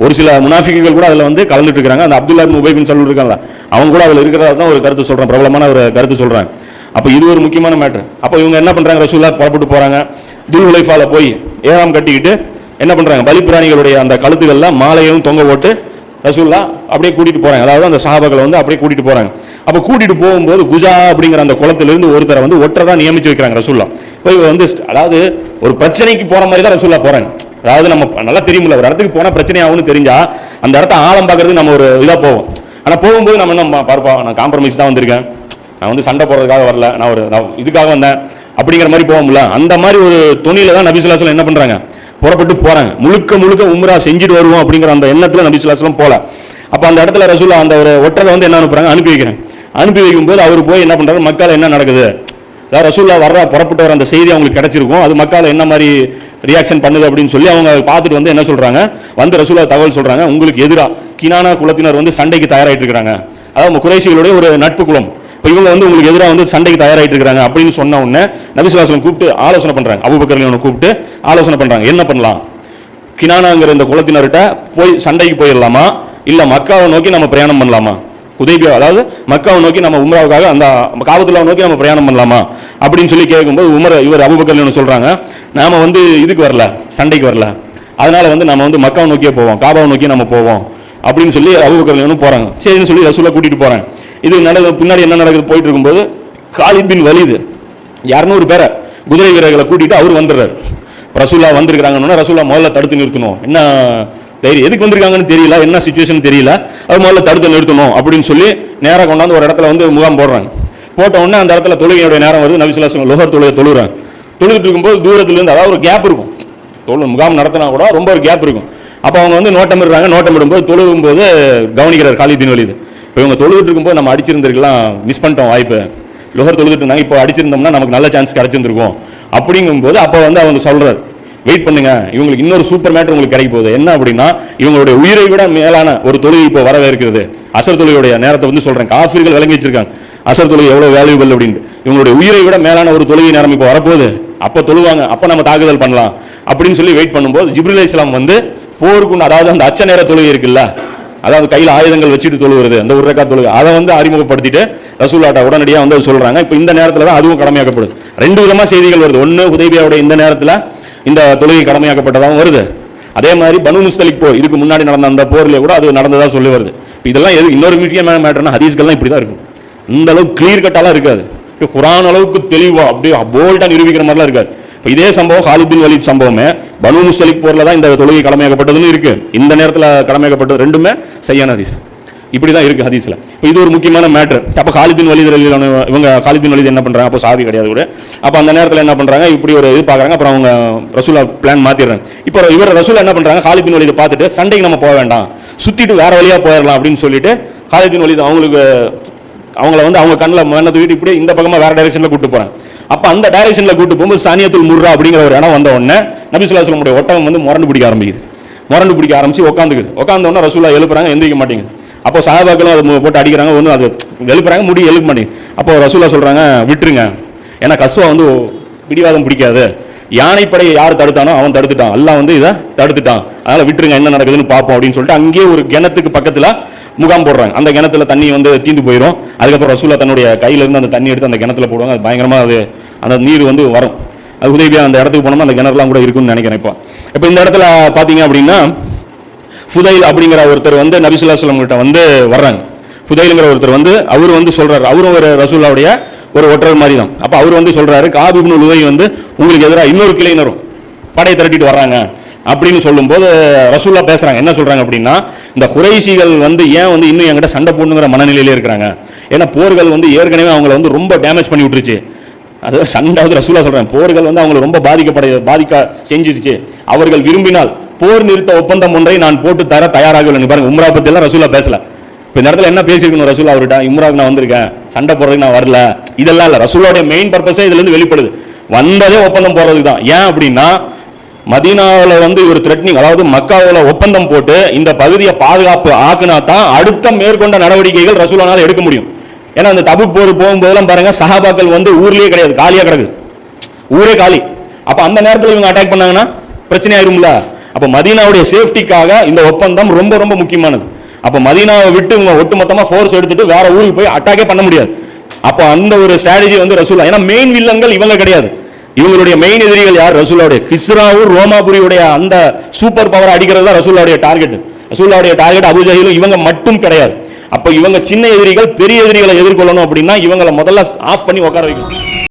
ஒரு சில முனாஃபிக்குகள் கூட அதுல வந்து கலந்துட்டு இருக்காங்க. அந்த அப்துல்லா இப்னு உபை பின் சலூல் இருக்காங்க, அவங்க கூட அதுல இருக்கிறதா தான் ஒரு கருத்து சொல்றாங்க, பிரபலமான ஒரு கருத்து சொல்றாங்க. அப்ப இது ஒரு முக்கியமான மேட்டர். அப்ப இவங்க என்ன பண்றாங்க, ரசூலுல்லாஹ் புறப்பட்டு போறாங்க. துல் ஹுலைஃபால போய் ஏறாம் கட்டிக்கிட்டு என்ன பண்றாங்க, பலிப்பிராணிகளுடைய அந்த கழுத்துக்கள்ல மாலையும் தொங்க போட்டு ரசூலுல்லாஹ் அப்படியே கூட்டிட்டு போறாங்க. அதாவது அந்த சஹாபாக்களை வந்து அப்படியே கூட்டிட்டு போறாங்க. அப்ப கூட்டிட்டு போகும்போது குஜா அப்படிங்கிற அந்த குளத்திலிருந்து ஒருத்தரை வந்து ஒற்றரை தான் நியமிச்சு வைக்கிறாங்க ரசூலுல்லாஹ். போய் வந்து அதாவது ஒரு பிரச்சனைக்கு போற மாதிரி தான் ரசூலுல்லாஹ் போறாங்க. அதாவது நம்ம நல்லா தெரியுமில்ல, ஒரு இடத்துக்கு போனா பிரச்சனை ஆகும்னு தெரிஞ்சா அந்த இடத்த ஆழம் பார்க்கறது நம்ம ஒரு இதா போவோம். ஆனா போகும்போது நம்ம என்ன பார்ப்பா, நான் காம்ப்ரமைஸ் தான் வந்திருக்கேன், நான் வந்து சண்டை போடுறதுக்காக வரல, நான் இதுக்காக வந்தேன் அப்படிங்கிற மாதிரி போவோம்ல. அந்த மாதிரி ஒரு துணியில தான் நபி ஸல்லல்லாஹு அலைஹி வஸல்லம் என்ன பண்றாங்க, புறப்பட்டு போறாங்க. முழுக்க உம்ரா செஞ்சுட்டு வருவோம் அப்படிங்கிற அந்த எண்ணத்துல நபி ஸல்லல்லாஹு அலைஹி வஸல்லம் போல. அப்ப அந்த இடத்துல ரசூலுல்லாஹ் அந்த ஒரு ஒற்றரை வந்து என்ன அனுப்புறாங்க, அனுப்பி வைக்கிறேன். அனுப்பி வைக்கும்போது அவர் போய் என்ன பண்றாரு, மக்கால என்ன நடக்குது, அதாவது ரசூலுல்லாஹ் புறப்பட்டு வர அந்த செய்தி அவங்களுக்கு கிடைச்சிருக்கும், அது மக்கால என்ன மாதிரி ரியாக்ஷன் பண்ணுது அப்படின்னு சொல்லி அவங்க பார்த்துட்டு வந்து என்ன சொல்றாங்க, வந்து ரசூலுல்லாஹ் தகவல் சொல்றாங்க, உங்களுக்கு எதிராக கினானா குலத்தினர் வந்து சண்டைக்கு தயாராயிட்டு இருக்காங்க, அதாவது குறைஷிகளுடைய ஒரு நட்பு குலம், இப்போ இவங்க வந்து உங்களுக்கு எதிராக வந்து சண்டைக்கு தயாராயிட்டு இருக்காங்க அப்படின்னு சொன்ன உடனே நபி ஸல்லல்லாஹு அலைஹி வஸல்லம் கூப்பிட்டு ஆலோசனை பண்றாங்க. அபூபக்கர் கூப்பிட்டு ஆலோசனை பண்றாங்க, என்ன பண்ணலாம், கினானாங்கிற இந்த குலத்தினர்கிட்ட போய் சண்டைக்கு போயிடலாமா, இல்ல மக்காவை நோக்கி நம்ம பிரயாணம் பண்ணலாமா, ஹுதைபியா அதாவது மக்காவை நோக்கி நம்ம உம்ராவுக்காக அந்த காபத்துல்லாஹ் நோக்கி நம்ம பிரயாணம் பண்ணலாமா அப்படின்னு சொல்லி கேட்கும்போது இவர் அபூபக்கர் சொல்றாங்க, நாம வந்து இதுக்கு வரல, சண்டைக்கு வரல, அதனால வந்து நம்ம வந்து மக்காவை நோக்கியே போவோம், காபாவை நோக்கி நம்ம போவோம் அப்படின்னு சொல்லி அபூபக்கர் போறாங்க. சரின்னு சொல்லி ரசூலுல்லாஹ் கூட்டிட்டு போறாங்க. இது பின்னாடி என்ன நடக்குது, போயிட்டு இருக்கும்போது காலித் பின் வலீத் 200 பேரை குதிரை வீரர்களை கூட்டிட்டு அவர் வந்துடுறாரு. ரசூலுல்லாஹ் வந்திருக்காங்கன்னா ரசூலுல்லாஹ் முதல்ல தடுத்து நிறுத்தணும், என்ன தைரியம், எதுக்கு வந்திருக்காங்கன்னு தெரியல, என்ன சிச்சுவேஷன் தெரியல, அது முதல்ல தடுத்து நிறுத்தணும் அப்படின்னு சொல்லி நேராக கொண்டாந்து ஒரு இடத்துல வந்து முகாம் போடுறாங்க. போட்ட உடனே அந்த இடத்துல தொழுகையுடைய நேரம் வருது. நபி ஸல்லல்லாஹு அலைஹி வஸல்லம் லோஹர் தொழுகை தொழுகிறாங்க. தொழுகிட்டு இருக்கும்போது தூரத்துலேருந்து, அதாவது ஒரு கேப் இருக்கும், முகாம் நடத்தினா கூட ரொம்ப ஒரு கேப் இருக்கும். அப்போ அவங்க வந்து நோட்டம் இடுறாங்க. நோட்டம் இடும்போது தொழுகும்போது கவனிக்கிறார் காலித் பின் வலீத், இப்போ இவங்க தொழுகிட்டு இருக்கும்போது நம்ம அடிச்சிருந்திருக்கலாம், மிஸ் பண்ணிட்டோம் வாய்ப்பு, லோஹர் தொழுகிட்டு இருந்தாங்க, இப்போ அடிச்சிருந்தோம்னா நமக்கு நல்ல சான்ஸ் கிடைச்சிருந்திருக்கும் அப்படிங்கும்போது அப்போ வந்து அவங்க சொல்றாரு, வெயிட் பண்ணுங்க, இவங்களுக்கு இன்னொரு சூப்பர் மேட்டர் உங்களுக்கு கிடைக்க போகுது. என்ன அப்படின்னா, இவங்களுடைய உயிரை விட மேலான ஒரு தொழுகை இப்போ வரவே இருக்கிறது. அசர் தொழுகையுடைய நேரத்தை வந்து சொல்றேன், காஃபிர்கள் விளங்கி வச்சிருக்காங்க அசர் தொழுகை எவ்வளவு வேல்யூபிள் அப்படின்னு. இவங்களுடைய உயிரை விட மேலான ஒரு தொழுகை நேரம் இப்போ வரப்போகுது, அப்போ தொழுவாங்க, அப்போ நம்ம தாக்குதல் பண்ணலாம் அப்படின்னு சொல்லி வெயிட் பண்ணும்போது ஜிப்ரீல் அலைஹிஸ்ஸலாம் வந்து போருக்குன்னு, அதாவது அந்த அச்ச நேர தொழுகை இருக்குல்ல, அதாவது கையில் ஆயுதங்கள் வச்சுட்டு தொழுகிறது, அந்த ஒரு ரக்காத் தொழுகை, அதை வந்து அறிமுகப்படுத்திட்டு ரசூலுல்லாஹ் உடனடியாக வந்து சொல்றாங்க. இப்போ இந்த நேரத்தில் தான் அதுவும் கடமையாக்கப்படுது. 2 விதமா செய்திகள் வருது. ஒன்று ஹுதைபியாவுடைய இந்த நேரத்தில் இந்த தொழுகை கடமையாக்கப்பட்டதாகவும் வருது. அதே மாதிரி பனு முஸ்தலிக் போர், இதுக்கு முன்னாடி நடந்த அந்த போர்லேயே கூட அது நடந்ததா சொல்லி வருது. இதெல்லாம் எது இன்னொரு முக்கியமான மேட்டர்னா, ஹதீஸ்கள்லாம் இப்படி தான் இருக்கும், இந்த அளவுக்கு கிளியர் கட்டாலாம் இருக்காது, குர்ஆன் அளவுக்கு தெளிவா அப்படியே போல்டா நிரூபிக்கிற மாதிரிலாம் இருக்காது. இப்போ இதே சம்பவம் காலித் பின் வலீத் சம்பவமே பனு முஸ்தலிக் போர்ல தான் இந்த தொழுகை கடமையாக்கப்பட்டதுன்னு இருக்கு, இந்த நேரத்தில் கடமையாக்கப்பட்டது, ரெண்டுமே சரியான ஹதீஸ். இப்படி தான் இருக்கு ஹதீஸ்ல. இப்போ இது ஒரு முக்கியமான மேட்டர். அப்போ காலித் பின் வலீத் இவங்க காலித் பின் வலீத் என்ன பண்றாங்க, அப்போ சாவி கிடையாது கூட, அப்போ அந்த நேரத்தில் என்ன பண்றாங்க, இப்படி ஒரு இது பார்க்குறாங்க. அப்புறம் அவங்க ரசூலுல்லாஹ் பிளான் மாத்திடுறாங்க. இப்போ இவர் ரசூலுல்லாஹ் என்ன பண்றாங்க, காலித் பின் வலீதை பார்த்துட்டு சண்டைக்கு நம்ம போக வேண்டாம், சுத்திட்டு வேற வழியா போயிடலாம் அப்படின்னு சொல்லிட்டு காலித் பின் வலீத் அவங்கள வந்து அவங்க கண்ணில் மேலே தூக்கிட்டு இப்படி இந்த பக்கமாக வேற டைரக்ஷன்ல கூட்டு போறாங்க. அப்போ அந்த டைரக்ஷன்ல கூட்டு போகும்போது சானியத்துல் முர்ரா அப்படிங்கிற ஒரு இடம் வந்த உடனே நபி ஸல்லல்லாஹு அலைஹி வஸல்லம் ஒட்டகம் வந்து முரண்டு பிடிக்க ஆரம்பிச்சு உட்காந்த உடனே ரசூலுல்லாஹ் எழுப்புறாங்க, எந்திரிக்க மாட்டேங்குது. அப்போ சஹாபாக்களும் அதை போட்டு அடிக்கிறாங்க, ஒன்றும் அது எழுப்புறாங்க, முடி எழுப்ப மாட்டேங்குது. அப்போ ரசூலுல்லாஹ் சொல்றாங்க, விட்டுருங்க, ஏன்னா கஸ்வா வந்து பிடிவாதம் பிடிக்காது, யானைப்படையை யார் தடுத்தானோ அவன் தடுத்துட்டான், அல்லாஹ் வந்து இதை தடுத்துட்டான், அதனால விட்டுருங்க, என்ன நடக்குதுன்னு பார்ப்போம் அப்படின்னு சொல்லிட்டு அங்கேயே ஒரு கிணத்துக்கு பக்கத்துல முகாம் போடுறாங்க. அந்த கிணத்துல தண்ணி வந்து தீந்து போயிடும். அதுக்கப்புறம் ரசூலுல்லாஹ் தன்னுடைய கையில இருந்து அந்த தண்ணி எடுத்து அந்த கிணத்துல போடுவாங்க. அது பயங்கரமா அது அந்த நீர் வந்து வரும். அது ஹுதைபியா அந்த இடத்துக்கு போனோம்னா அந்த கிணறுலாம் கூட இருக்குன்னு நினைக்கிறேன். இப்போ இந்த இடத்துல பார்த்தீங்க அப்படின்னா ஃபுதைல் அப்படிங்கிற ஒருத்தர் வந்து நபி ஸல்லல்லாஹு அலைஹி வஸல்லம் கிட்ட வந்து வர்றாங்க. ஃபுதைலுங்கிற ஒருத்தர் வந்து அவர் வந்து சொல்றாரு, அவரும் ஒரு ரசூலுல்லாஹ்வுடைய ஒரு ஒற்றர் மாதிரி தான். அப்போ அவர் வந்து சொல்றாரு, காப் இப்னு லுவை வந்து உங்களுக்கு எதிராக இன்னொரு கிளையினரும் படை திரட்டிட்டு வர்றாங்க அப்படின்னு சொல்லும்போது ரசூலுல்லாஹ் பேசுறாங்க. என்ன சொல்றாங்க அப்படின்னா, இந்த குறைஷிகள் வந்து ஏன் வந்து இன்னும் என்கிட்ட சண்டை போடணுங்கிற மனநிலையிலே இருக்கிறாங்க. ஏன்னா போர்கள் வந்து ஏற்கனவே அவங்களை வந்து ரொம்ப டேமேஜ் பண்ணி விட்டுருச்சு. அது சண்டாவது ரசூலுல்லாஹ் சொல்றாங்க, போர்கள் வந்து அவங்களை ரொம்ப பாதிக்க செஞ்சிருச்சு. அவர்கள் விரும்பினால் போர் நிறுத்த ஒப்பந்தம் ஒன்றை நான் போட்டு தர தயாராக இல்லை. பாருங்க, உம்ரா பத்தி எல்லாம் ரசூலுல்லாஹ் பேசல. இப்போ இந்த இடத்துல என்ன பேசியிருக்கணும் ரசூலுல்லாஹ் அவர்கிட்ட, உம்ராவுக்கு நான் வந்திருக்கேன், சண்டை போடுறதுக்கு நான் வரல, இதெல்லாம் இல்லை. ரசூலுல்லாஹ்வுடைய மெயின் பர்பஸே இதுல இருந்து வெளிப்படுது, வந்ததே ஒப்பந்தம் போடுறதுக்கு தான். ஏன் அப்படின்னா மதீனாவில் வந்து ஒரு த்ரெட்னிங், அதாவது மக்காவில் ஒப்பந்தம் போட்டு இந்த பகுதியை பாதுகாப்பு ஆக்குனா தான் அடுத்த மேற்கொண்ட நடவடிக்கைகள் ரசூலுல்லாஹ்வால எடுக்க முடியும். ஏன்னா அந்த தபுக் போர் போகும்போதெல்லாம் பாருங்க, சஹாபாக்கள் வந்து ஊர்லயே கிடையாது, காலியா கிடக்கு, ஊரே காலி. அப்ப அந்த நேரத்தில் இவங்க அட்டாக் பண்ணாங்கன்னா பிரச்சனை ஆயிரும்ல. அப்ப மதீனாவுடைய சேஃப்டிக்காக இந்த ஒப்பந்தம் ரொம்ப ரொம்ப முக்கியமானது. அப்ப மதீனாவை விட்டு இவங்க ஒட்டுமொத்தமா ஃபோர்ஸ் எடுத்துட்டு வேற ஊருக்கு போய் அட்டாக்கே பண்ண முடியாது. அப்ப அந்த ஒரு ஸ்ட்ராட்டஜி வந்து ரசூலுல்லாஹ், ஏன்னா மெயின் வில்லங்கள் இவங்க கிடையாது, இவங்களுடைய மெயின் எதிரிகள் யார், ரசூலுல்லாஹ்வுடைய கிஸ்ராவும் ரோமாபுரியுடைய அந்த சூப்பர் பவர் அடிக்கிறது தான் ரசூலுல்லாஹ்வுடைய டார்கெட். ரசூலுல்லாஹ்வுடைய டார்கெட் அபூ ஜஹீலும் இவங்க மட்டும் கிடையாது. அப்ப இவங்க சின்ன எதிரிகள் பெரிய எதிரிகளை எதிர்கொள்ளணும் அப்படின்னா இவங்களை முதல்ல ஆஃப் பண்ணி உட்கார வைக்கணும்.